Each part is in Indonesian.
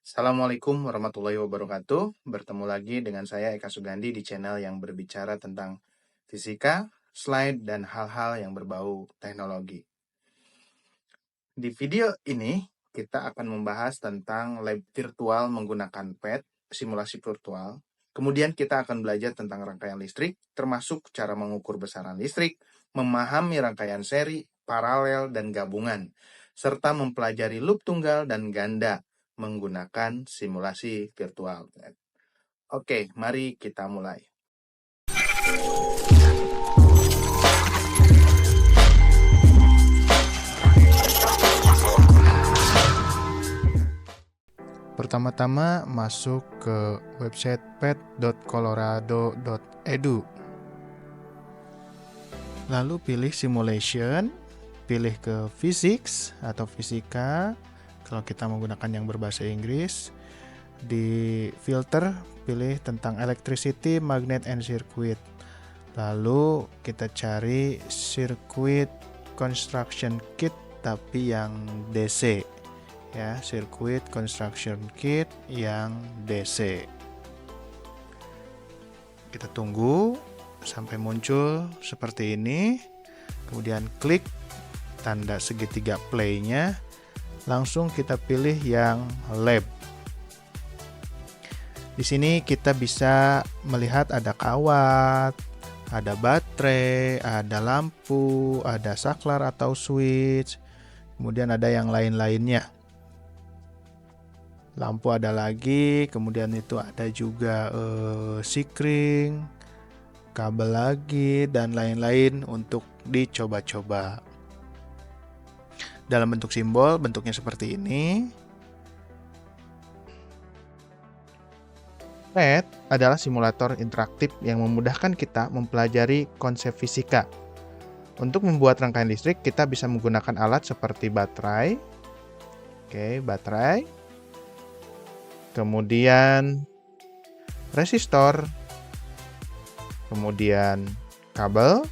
Assalamualaikum warahmatullahi wabarakatuh. Bertemu lagi dengan saya Eka Sugandi di channel yang berbicara tentang fisika, slide, dan hal-hal yang berbau teknologi. Di video ini, kita akan membahas tentang lab virtual menggunakan PET, simulasi virtual. Kemudian kita akan belajar tentang rangkaian listrik, termasuk cara mengukur besaran listrik, memahami rangkaian seri, paralel, dan gabungan, serta mempelajari loop tunggal dan ganda menggunakan simulasi virtual. Oke, mari kita mulai. Pertama-tama masuk ke website pet.colorado.edu. Lalu pilih simulation, pilih ke physics atau fisika. Kalau kita menggunakan yang berbahasa Inggris, di filter pilih tentang electricity, magnet, and circuit. Lalu kita cari circuit construction kit tapi yang DC. Ya, circuit construction kit yang DC. Kita tunggu sampai muncul seperti ini. Kemudian klik tanda segitiga play-nya. Langsung kita pilih yang lab. Di sini kita bisa melihat ada kawat, ada baterai, ada lampu, ada saklar atau switch. Kemudian ada yang lain-lainnya. Lampu ada lagi, kemudian itu ada juga sikring, kabel lagi, dan lain-lain untuk dicoba-coba. Dalam bentuk simbol, bentuknya seperti ini. PET adalah simulator interaktif yang memudahkan kita mempelajari konsep fisika. Untuk membuat rangkaian listrik, kita bisa menggunakan alat seperti baterai. Oke, baterai. Kemudian resistor, kemudian kabel,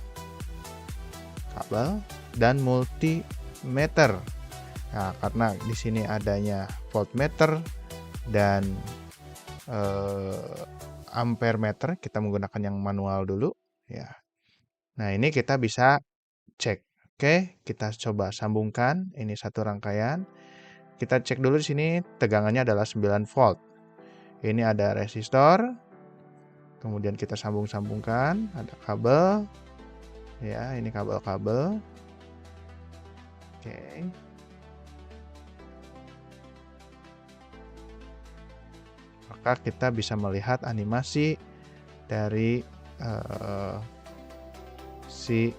dan multimeter. Nah, karena di sini adanya voltmeter dan ampere meter, kita menggunakan yang manual dulu, ya. Nah, ini kita bisa cek. Oke, kita coba sambungkan. Ini satu rangkaian. Kita cek dulu di sini tegangannya adalah 9 volt. Ini ada resistor. Kemudian kita sambung-sambungkan, ada kabel. Ya, ini kabel-kabel. Oke. Maka kita bisa melihat animasi dari si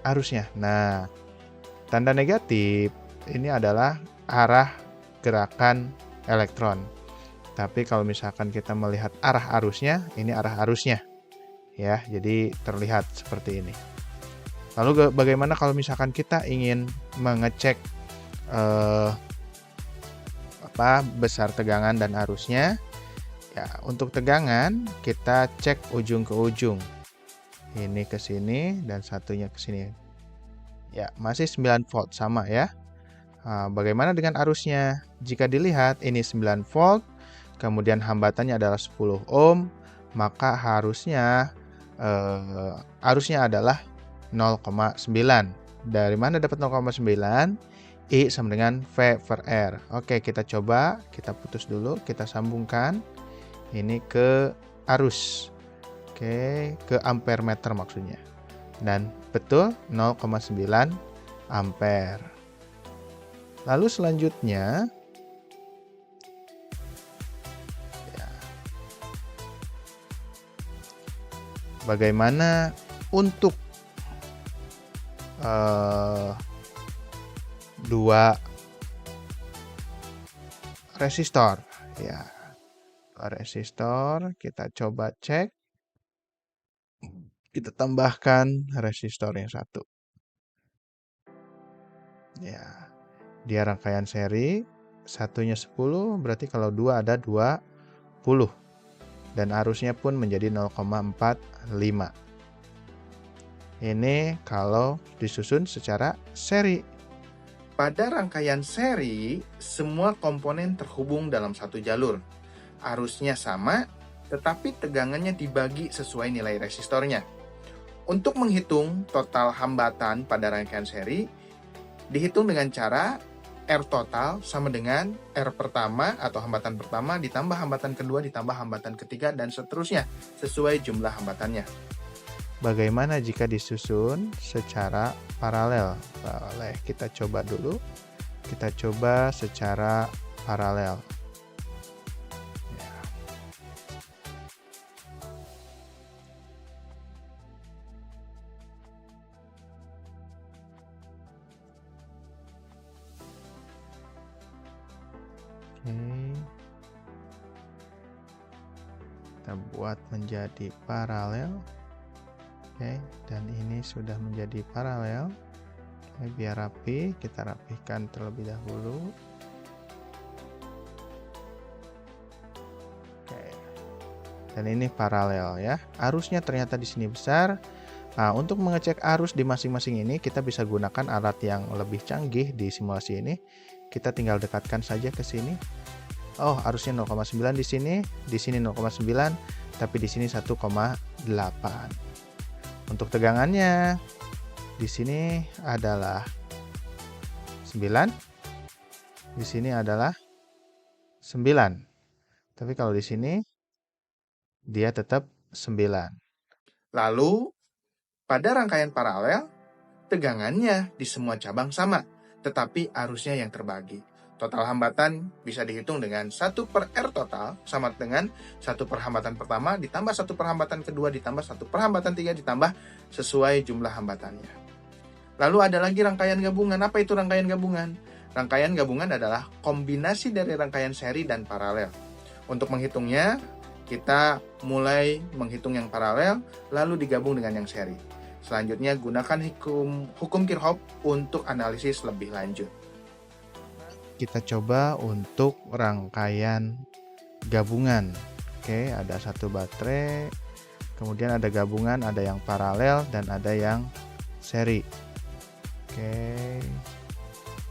arusnya. Nah, tanda negatif ini adalah arah gerakan elektron. Tapi kalau misalkan kita melihat arah arusnya, ini arah arusnya. Ya, jadi terlihat seperti ini. Lalu bagaimana kalau misalkan kita ingin mengecek besar tegangan dan arusnya? Ya, untuk tegangan kita cek ujung ke ujung. Ini ke sini dan satunya ke sini. Ya, masih 9 volt sama ya. Nah, bagaimana dengan arusnya? Jika dilihat ini 9 volt, kemudian hambatannya adalah 10 ohm, maka harusnya arusnya adalah 0,9. Dari mana dapat 0,9? I sama dengan V per R. Oke, kita coba, kita putus dulu, kita sambungkan. Ini ke arus. Oke, ke ampere meter maksudnya. Dan betul 0,9 ampere. Lalu selanjutnya, ya, bagaimana untuk dua resistor? Ya, dua resistor kita coba cek. Kita tambahkan resistor yang satu. Ya. Dia rangkaian seri, satunya 10, berarti kalau dua ada 20. Dan arusnya pun menjadi 0,45. Ini kalau disusun secara seri. pada rangkaian seri, semua komponen terhubung dalam satu jalur. Arusnya sama, tetapi tegangannya dibagi sesuai nilai resistornya. Untuk menghitung total hambatan pada rangkaian seri, dihitung dengan cara R total sama dengan R pertama atau hambatan pertama ditambah hambatan kedua ditambah hambatan ketiga dan seterusnya sesuai jumlah hambatannya. Bagaimana jika disusun secara paralel? Boleh kita coba dulu. Kita coba secara paralel. Ya. Oke. Kita buat menjadi paralel. Oke, dan ini sudah menjadi paralel. Oke, biar rapi, kita rapihkan terlebih dahulu. Oke. Dan ini paralel ya. Arusnya ternyata di sini besar. Nah, untuk mengecek arus di masing-masing ini, kita bisa gunakan alat yang lebih canggih di simulasi ini. Kita tinggal dekatkan saja ke sini. Oh, arusnya 0,9 di sini 0,9, tapi di sini 1,8. Untuk tegangannya di sini adalah 9. Di sini adalah 9. Tapi kalau di sini dia tetap 9. Lalu pada rangkaian paralel tegangannya di semua cabang sama, tetapi arusnya yang terbagi. Total hambatan bisa dihitung dengan 1 per R total sama dengan 1 per hambatan pertama ditambah 1 per hambatan kedua ditambah 1 per hambatan 3 ditambah sesuai jumlah hambatannya. Lalu ada lagi rangkaian gabungan. Apa itu rangkaian gabungan? Rangkaian gabungan adalah kombinasi dari rangkaian seri dan paralel. Untuk menghitungnya, kita mulai menghitung yang paralel lalu digabung dengan yang seri. Selanjutnya gunakan hukum Kirchhoff untuk analisis lebih lanjut. Kita coba untuk rangkaian gabungan. Oke, ada satu baterai, kemudian ada gabungan, ada yang paralel dan ada yang seri. Oke,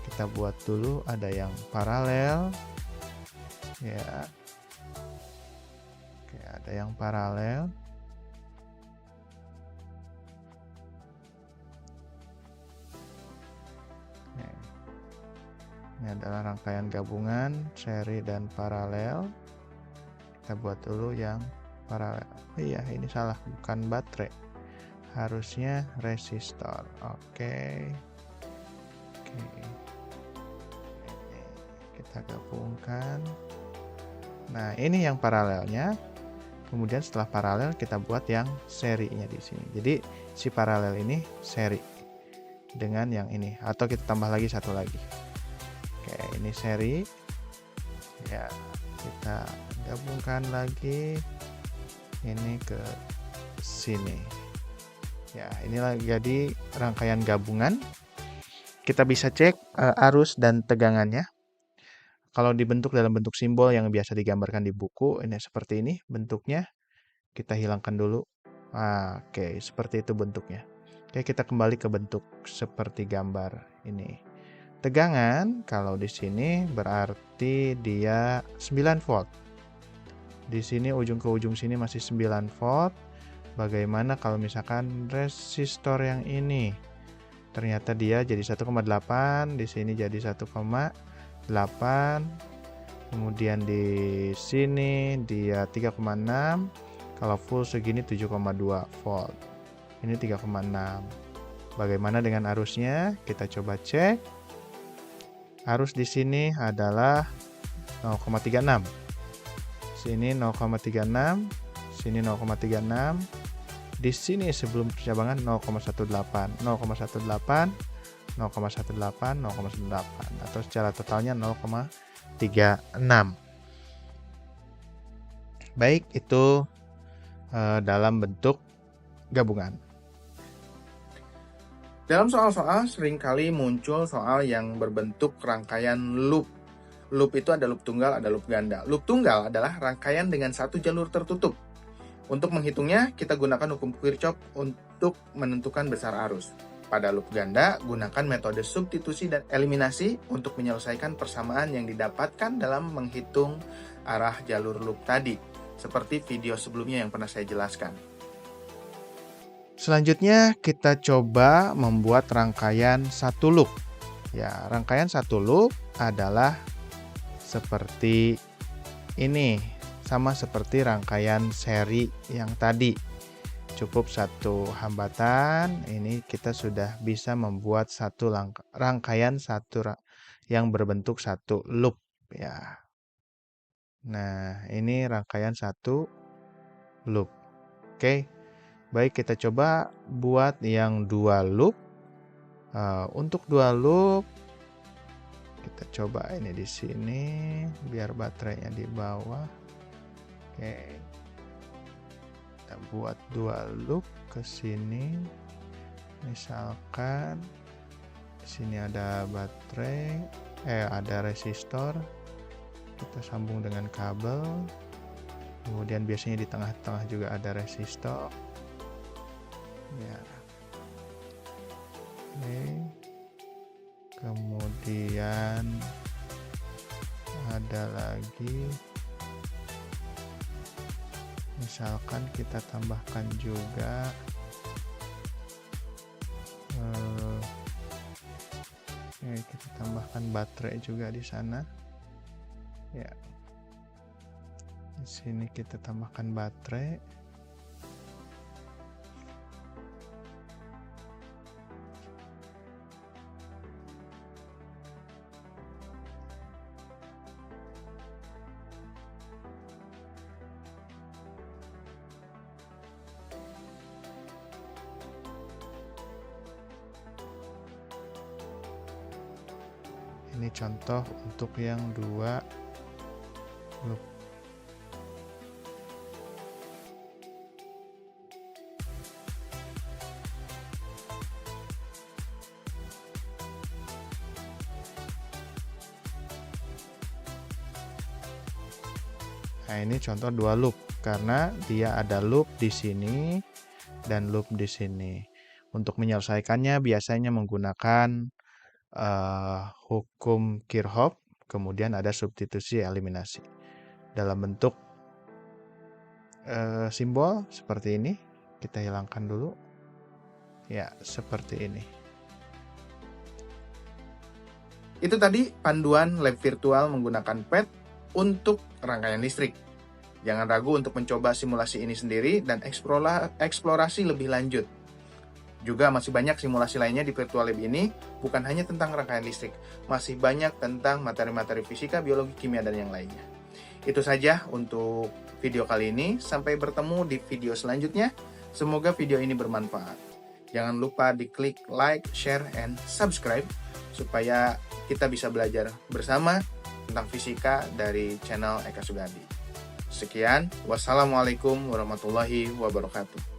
kita buat dulu ada yang paralel ya. Oke, ada yang paralel. Ini adalah rangkaian gabungan, seri dan paralel. Kita buat dulu yang paralel. Iya, ini salah, bukan baterai. Harusnya resistor. Oke. Kita gabungkan. Nah, ini yang paralelnya. Kemudian setelah paralel kita buat yang serinya di sini. Jadi si paralel ini seri dengan yang ini, atau kita tambah lagi satu lagi. Oke, ini seri ya, kita gabungkan lagi ini ke sini ya. Inilah jadi rangkaian gabungan. Kita bisa cek arus dan tegangannya. Kalau dibentuk dalam bentuk simbol yang biasa digambarkan di buku, ini seperti ini bentuknya. Kita hilangkan dulu. Oke, seperti itu bentuknya. Oke, kita kembali ke bentuk seperti gambar ini. Tegangan kalau di sini berarti dia 9 volt. Di sini ujung ke ujung sini masih 9 volt. Bagaimana kalau misalkan resistor yang ini? Ternyata dia jadi 1,8, di sini jadi 1,8. Kemudian di sini dia 3,6. Kalau full segini 7,2 volt. Ini 3,6. Bagaimana dengan arusnya? Kita coba cek. Arus di sini adalah 0,36. Sini 0,36, sini 0,36. Di sini sebelum percabangan 0,18, 0,18, 0,18, 0,18 atau secara totalnya 0,36. Baik, itu dalam bentuk gabungan. Dalam soal-soal seringkali muncul soal yang berbentuk rangkaian loop. Loop itu ada loop tunggal, ada loop ganda. Loop tunggal adalah rangkaian dengan satu jalur tertutup. Untuk menghitungnya, kita gunakan hukum Kirchhoff untuk menentukan besar arus. Pada loop ganda, gunakan metode substitusi dan eliminasi untuk menyelesaikan persamaan yang didapatkan dalam menghitung arah jalur loop tadi, seperti video sebelumnya yang pernah saya jelaskan. Selanjutnya, kita coba membuat rangkaian satu loop. Ya, rangkaian satu loop adalah seperti ini, sama seperti rangkaian seri yang tadi. Cukup satu hambatan, ini kita sudah bisa membuat satu rangkaian yang berbentuk satu loop ya. Nah, ini rangkaian satu loop. Oke. Baik, kita coba buat yang dua loop. Untuk dua loop kita coba ini di sini biar baterainya di bawah. Oke. Kita buat dua loop ke sini. Misalkan di sini ada baterai, ada resistor. Kita sambung dengan kabel. Kemudian biasanya di tengah-tengah juga ada resistor. Ya. Oke. Kemudian ada lagi. Misalkan kita tambahkan juga kita tambahkan baterai juga di sana. Ya. Di sini kita tambahkan baterai. Ini contoh untuk yang dua loop. Nah, ini contoh dua loop karena dia ada loop di sini dan loop di sini. Untuk menyelesaikannya biasanya menggunakan hukum Kirchhoff, kemudian ada substitusi eliminasi. Dalam bentuk simbol seperti ini, kita hilangkan dulu. Ya, seperti ini. Itu tadi panduan lab virtual menggunakan pet untuk rangkaian listrik. Jangan ragu untuk mencoba simulasi ini sendiri dan eksplorasi lebih lanjut. Juga masih banyak simulasi lainnya di virtual lab ini, bukan hanya tentang rangkaian listrik, masih banyak tentang materi-materi fisika, biologi, kimia, dan yang lainnya. Itu saja untuk video kali ini, sampai bertemu di video selanjutnya. Semoga video ini bermanfaat. Jangan lupa diklik like, share, and subscribe, supaya kita bisa belajar bersama tentang fisika dari channel Eka Sugandi. Sekian, wassalamualaikum warahmatullahi wabarakatuh.